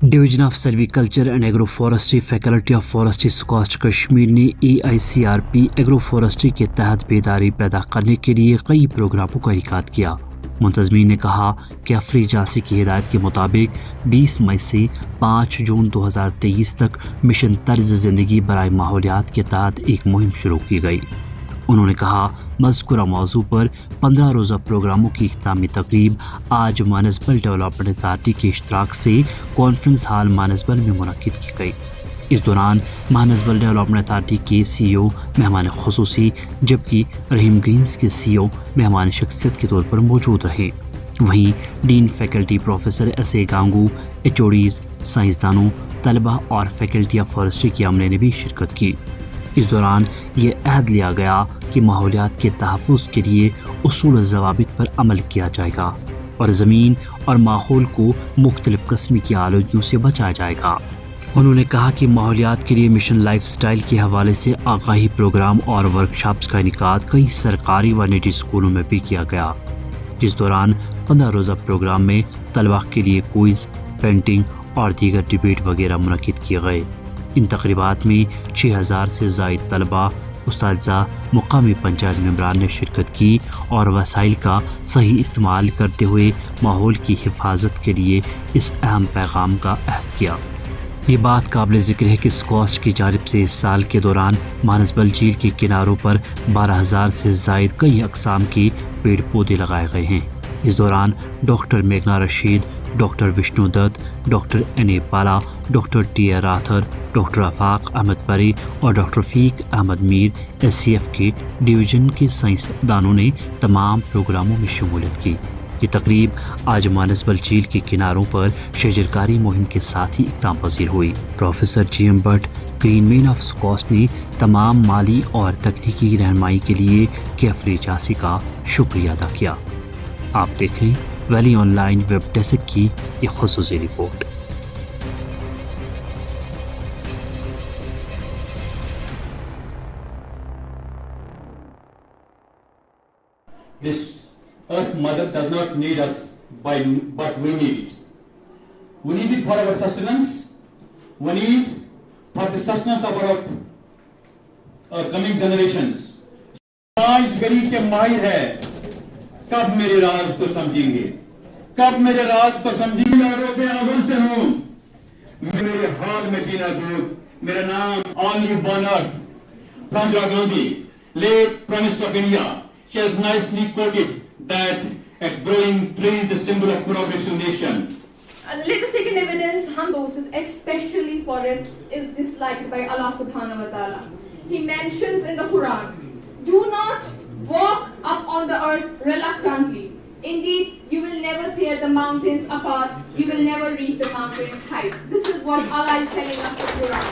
Division of silviculture and agro forestry faculty of forestry SKUAST Kashmir نے AICRP agro forestry کے تحت بیداری پیدا کرنے کے لیے کئی پروگراموں کا انعقاد کیا۔ منتظمین نے کہا کہ افری جانسی کی ہدایت کے مطابق 20 مئی سے 5 جون 2023 تک مشن طرز زندگی برائے ماحولیات کے تحت ایک مہم شروع کی گئی۔ انہوں نے کہا مذکورہ موضوع پر 15 روزہ پروگراموں کی اختتامی تقریب آج مانسبل ڈیولپمنٹ اتھارٹی کے اشتراک سے کانفرنس ہال مانسبل میں منعقد کی گئی۔ اس دوران مانسبل ڈیولپمنٹ اتھارٹی کے CEO مہمان خصوصی جبکہ رحیم گرینز کے CEO مہمان شخصیت کے طور پر موجود رہے۔ وہیں dean faculty professor SA Gangoo, HODs، سائنسدانوں، طلبہ اور فیکلٹی آف فارسٹری کے عملے نے بھی شرکت کی۔ اس دوران یہ عہد لیا گیا کہ ماحولیات کے تحفظ کے لیے اصول و ضوابط پر عمل کیا جائے گا اور زمین اور ماحول کو مختلف قسم کی آلودگیوں سے بچایا جائے گا۔ انہوں نے کہا کہ ماحولیات کے لیے مشن لائف سٹائل کے حوالے سے آگاہی پروگرام اور ورکشاپس کا انعقاد کئی سرکاری و نجی اسکولوں میں بھی کیا گیا، جس دوران 15 روزہ پروگرام میں طلبہ کے لیے کوئز، پینٹنگ اور دیگر ڈیبیٹ وغیرہ منعقد کیے گئے۔ ان تقریبات میں 6000 سے زائد طلبہ، اساتذہ، مقامی پنچایت ممبران نے شرکت کی اور وسائل کا صحیح استعمال کرتے ہوئے ماحول کی حفاظت کے لیے اس اہم پیغام کا عہد کیا۔ یہ بات قابل ذکر ہے کہ سکاسٹ کی جانب سے اس سال کے دوران مانسبل جھیل کے کناروں پر 12000 سے زائد کئی اقسام کے پیڑ پودے لگائے گئے ہیں۔ اس دوران ڈاکٹر میگنا Rashid, doctor Vishnu Dutt, doctor NA Pala, doctor TR Rather, doctor Afaq Ahmad Pir اور ڈاکٹر رفیق احمد میر SCF کے ڈویژن کے سائنسدانوں نے تمام پروگراموں میں شمولیت کی۔ یہ تقریب آج مانسبل جھیل کے کناروں پر شجرکاری مہم کے ساتھ ہی اختتام پذیر ہوئی۔ پروفیسر GM بٹ، گرین مین آف سکاسٹ نے تمام مالی اور تکنیکی رہنمائی کے لیے کیفری جانسی کا شکریہ ادا کیا۔ آپ دیکھ رہے ہیں valley online web desk کی یہ خصوصی رپورٹ۔ This Earth Mother does not need us, but we need it. We need it for our sustenance. We need for the sustenance of our coming generations. آج غریب کے ماہر ہے، کب میرے راز کو سمجھیں گے، کب میرے راز کو سمجھیں گے؟ روپے اول سے ہوں، میرے حال میں جینا دودھ، میرا نام only one earth. Indira Gandhi, late Prime Minister of India, she has nicely quoted that a growing tree is a symbol of progress in nation. Let us take an evidence, hum sources, especially forest, is disliked by Allah subhanahu wa ta'ala. He mentions in the Quran, do not walk up on the earth reluctantly. Indeed, you will never tear the mountains apart. You will never reach the mountain's height. This is what Allah is telling us in the Quran.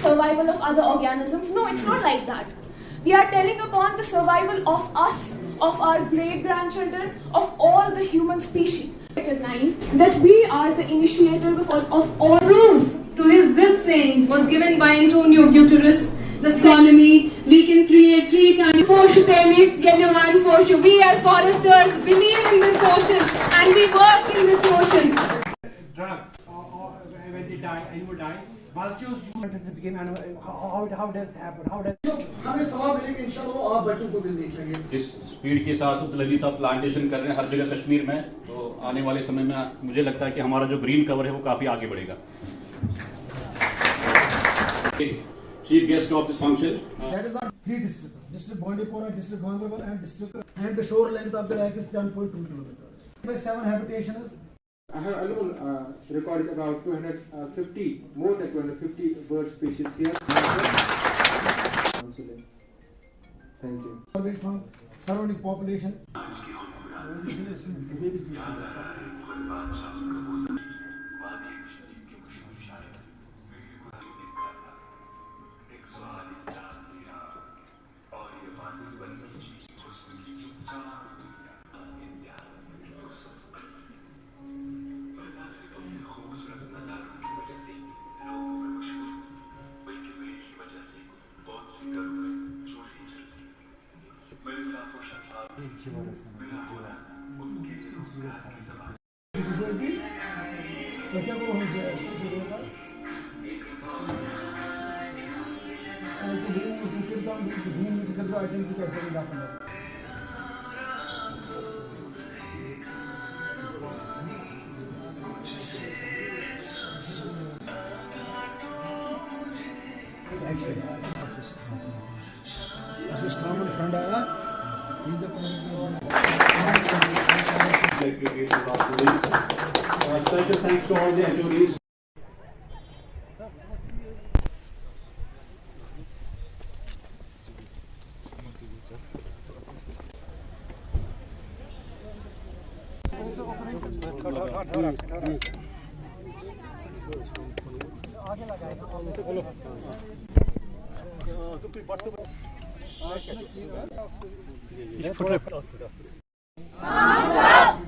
Survival of other organisms? No, it's not like that. We are telling upon the survival of us, of our great-grandchildren, of all the human species. Recognize that we are the initiators of all. Proof to this saying was given by Antonio Guterres. The economy, we can create 3 times. Porsche Teli, Geliman Porsche. We as foresters believe in this notion and we work in this notion. Drug, or when they die, animal die, vultures became animal. How does it happen? How does? ہمیں ثواب ملے گا انشاءاللہ، وہ آپ بچوں کو بھی دیکھیں گے۔ اس سپیڈ کے ساتھ لگی صاحب پلانٹیشن کر رہے ہیں ہر جگہ کشمیر میں، تو آنے والے سمے میں مجھے لگتا ہے کہ ہمارا جو گرین کور ہے وہ کافی آگے بڑھے گا۔ Chief guest of this function, That is not 3 districts. District Bandipora, District Gandarbal and the shore length of the lake is 10.2 kilometers. By 7 habitations. I have alone recorded about 250, more than 250 bird species here. Thank you. Surrounding population. तो क्या करो identity कैसे दाखिल This is common friend. He's the Special thanks to all the attendees.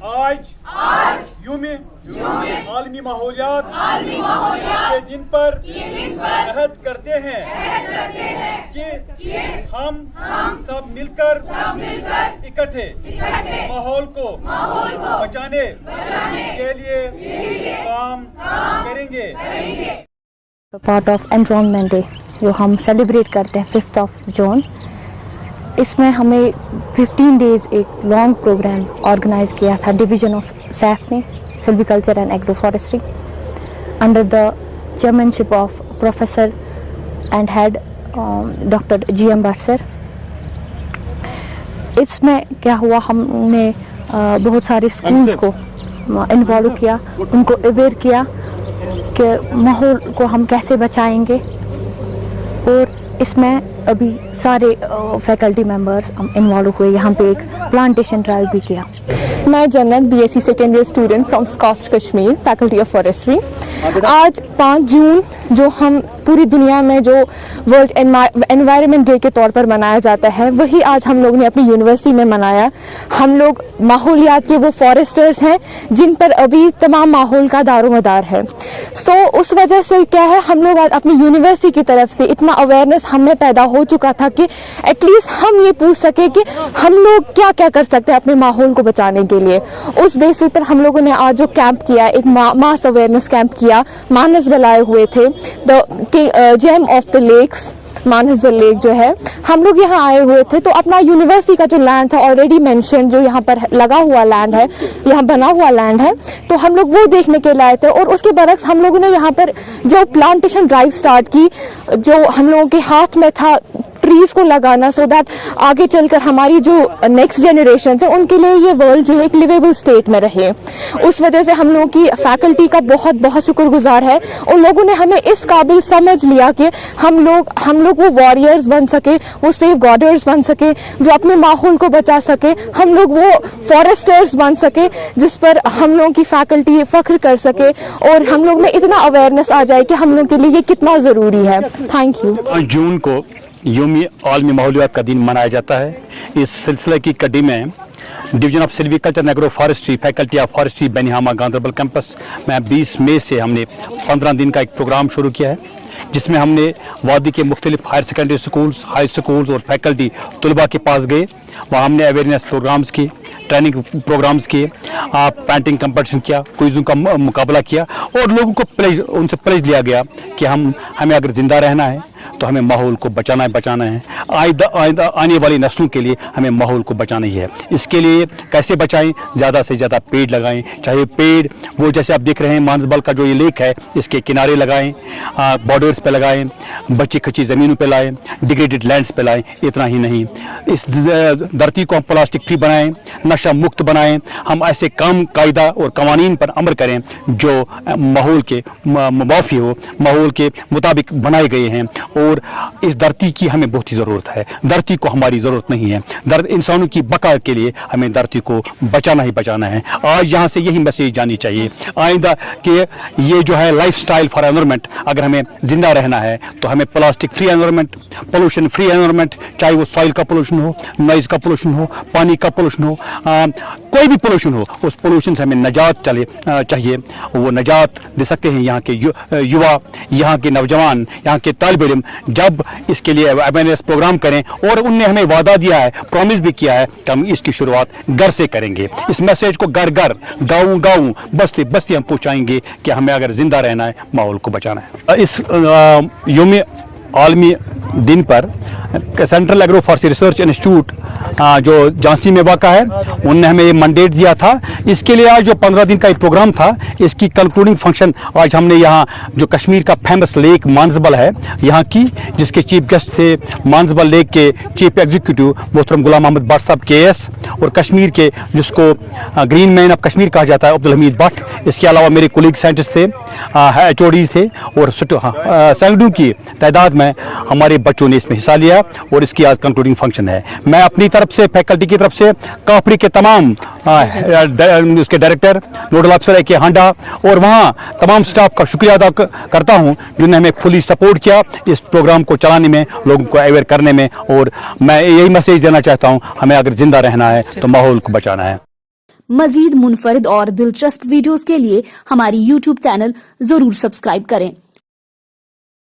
आज Yumi आलमी माहौलियात के दिन पर अहद करते हैं कि हम सब मिलकर इकट्ठे माहौल को बचाने के लिए काम करेंगे। पार्ट ऑफ एनवायरनमेंट डे जो हम सेलिब्रेट करते हैं 5 जून, इसमें हमें 15 डेज एक लॉन्ग प्रोग्राम ऑर्गेनाइज किया था डिवीज़न ऑफ सैफ ने, silviculture and agro forestry, under the chairmanship of professor and head doctor GM Bhatt sir. इसमें क्या हुआ, हमने बहुत सारे स्कूल्स को इन्वॉल्व किया, उनको अवेयर किया कि माहौल को हम कैसे बचाएंगे, और इसमें अभी सारे फैकल्टी मेंबर्स इन्वॉल्व हुए। यहाँ पे एक प्लांटेशन ड्राइव भी किया। मैं Jannat BSc second year student from SKUAST Kashmir, faculty of forestry. आज 5 जून जो हम पूरी दुनिया में जो वर्ल्ड एनवायरनमेंट डे के तौर पर मनाया जाता है, वही आज हम लोग ने अपनी यूनिवर्सिटी में मनाया। हम लोग माहौलियात के वो फॉरेस्टर्स हैं जिन पर अभी तमाम माहौल का दारोमदार है। सो उस वजह से क्या है, हम लोग आज अपनी यूनिवर्सिटी की तरफ से इतना अवेयरनेस हमें पैदा हो चुका था कि एटलीस्ट हम ये पूछ सके कि हम लोग क्या क्या कर सकते हैं अपने माहौल को बचाने के लिए। उस बेसिस पर हम लोगों ने आज जो कैंप किया, एक मास अवेयरनेस कैंप किया, मानस बुलाए हुए थे, the gem of the lakes, Manasbal lake जो है, हम लोग यहाँ आए हुए थे। तो अपना यूनिवर्सिटी का जो लैंड था ऑलरेडी मेंशन, जो यहाँ पर लगा हुआ लैंड है, यहाँ बना हुआ लैंड है, तो हम लोग वो देखने के लिए आए थे। और उसके बरक्स हम लोगों ने यहाँ पर जो प्लांटेशन ड्राइव स्टार्ट की, जो हम लोगों के हाथ में था ट्रीज को लगाना, सो दैट आगे चलकर हमारी जो नेक्स्ट जनरेशन है उनके लिए ये वर्ल्ड जो है एक लिवेबल स्टेट में रहे। उस वजह से हम लोगों की फैकल्टी का बहुत बहुत शुक्रगुजार है। उन लोगों ने हमें इस काबिल समझ लिया कि हम लोग वो वॉरियर्स बन सके, वो सेफ गार्डर्स बन सके, जो अपने माहौल को बचा सके, हम लोग वो फॉरेस्टर्स बन सके जिस पर हम लोगों की फैकल्टी फख्र कर सके, और हम लोग में इतना अवेयरनेस आ जाए कि हम लोग के लिए ये कितना ज़रूरी है। Thank you. 5 जून को यौमी आलमी माहौलियात का दिन मनाया जाता है। इस सिलसिले की कड़ी में division of silviculture and agro forestry, faculty of forestry Benihama Ganderbal campus में 20 मई से हमने 15 दिन का एक प्रोग्राम शुरू किया है, जिसमें हमने वादी के मुख्तलिफ higher secondary schools, high schools और फैकल्टी तलबा के पास गए। वहाँ हमने अवेयरनेस प्रोग्राम्स किए, ट्रेनिंग प्रोग्राम्स किए, पेंटिंग कंपटीशन किया, क्विज़ों का मुकाबला किया, और लोगों को उनसे प्लेज लिया गया कि हमें अगर ज़िंदा रहना है तो हमें माहौल को बचाना है। आने वाली नस्लों के लिए हमें माहौल को बचाना ही है। इसके लिए कैसे बचाएं, ज़्यादा से ज़्यादा पेड़ लगाएं, चाहे पेड़ वो जैसे आप देख रहे हैं मानसबल का जो ये लेक है इसके किनारे लगाएं, बॉर्डर्स पे लगाएं, बची खची ज़मीनों पे लाएं, डिग्रेडेड लैंड्स पे लाएं। इतना ही नहीं, इस धरती को हम प्लास्टिक फ्री बनाएं, नशा मुक्त बनाएं। हम ऐसे काम कायदा और कवानीन पर अमल करें जो माहौल के मुवाफी हो, माहौल के मुताबिक बनाए गए हैं। और इस धरती की हमें बहुत ही ज़रूरत है, धरती को हमारी ज़रूरत नहीं है। इंसानों की बका के लिए हमें धरती को बचाना ही बचाना है। आज यहाँ से यही मैसेज जानी चाहिए आइंदा कि ये जो है लाइफ स्टाइल फॉर एनवायरनमेंट, अगर हमें जिंदा रहना है तो हमें plastic free environment, pollution free environment, चाहे वो सॉइल का पोल्यूशन हो, नॉइज का पोल्यूशन हो, पानी का पोल्यूशन हो, कोई भी पोल्यूशन हो, उस पोल्यूशन से हमें निजात चाहिए। वो निजात दे सकते हैं यहाँ के युवा, यहाँ के नौजवान, यहाँ के तालिब इल्म जब इसके लिए अवेयरनेस प्रोग्राम करें। और उनने हमें वादा दिया है, प्रॉमिस भी किया है कि हम इसकी शुरुआत घर से करेंगे। इस मैसेज को घर घर, गाँव गाँव, बस्ती बस्ती हम पहुँचाएंगे कि हमें अगर जिंदा रहना है, माहौल को बचाना है। इस यौम आलमी दिन पर central agro forestry research institute जो झांसी में वाक़ा है, उनने हमें ये मैंडेट दिया था। इसके लिए आज जो 15 दिन का एक प्रोग्राम था, इसकी कंक्लूडिंग फंक्शन आज हमने यहाँ जो कश्मीर का फेमस लेक मानसबल है यहाँ की, जिसके चीफ गेस्ट थे मानसबल लेक के चीफ एग्जीक्यूटिव मोहतरम गुलाम अहमद भट्ट साहब KS, और कश्मीर के जिसको ग्रीन मैन ऑफ कश्मीर कहा जाता है अब्दुल हमीद भट्ट। इसके अलावा मेरे कोलीग साइंटिस्ट थे, HODs थे, और सैकड़ों की तादाद में हमारे बच्चों ने इसमें हिस्सा लिया और इसकी आज कंक्लूडिंग फंक्शन है। मैं अपनी तरफ से, फैकल्टी की तरफ से, काफरी के तमाम उसके डायरेक्टर, नोडल अफसर के हांडा और वहाँ तमाम स्टाफ का शुक्रिया अदा करता हूँ जिन्होंने हमें फुली सपोर्ट किया इस प्रोग्राम को चलाने में, लोगों को अवेयर करने में। और मैं यही मैसेज देना चाहता हूँ, हमें अगर जिंदा रहना है तो माहौल को बचाना है। मजीद मुनफरिद और दिलचस्प वीडियोस के लिए हमारी YouTube चैनल जरूर सब्सक्राइब करें।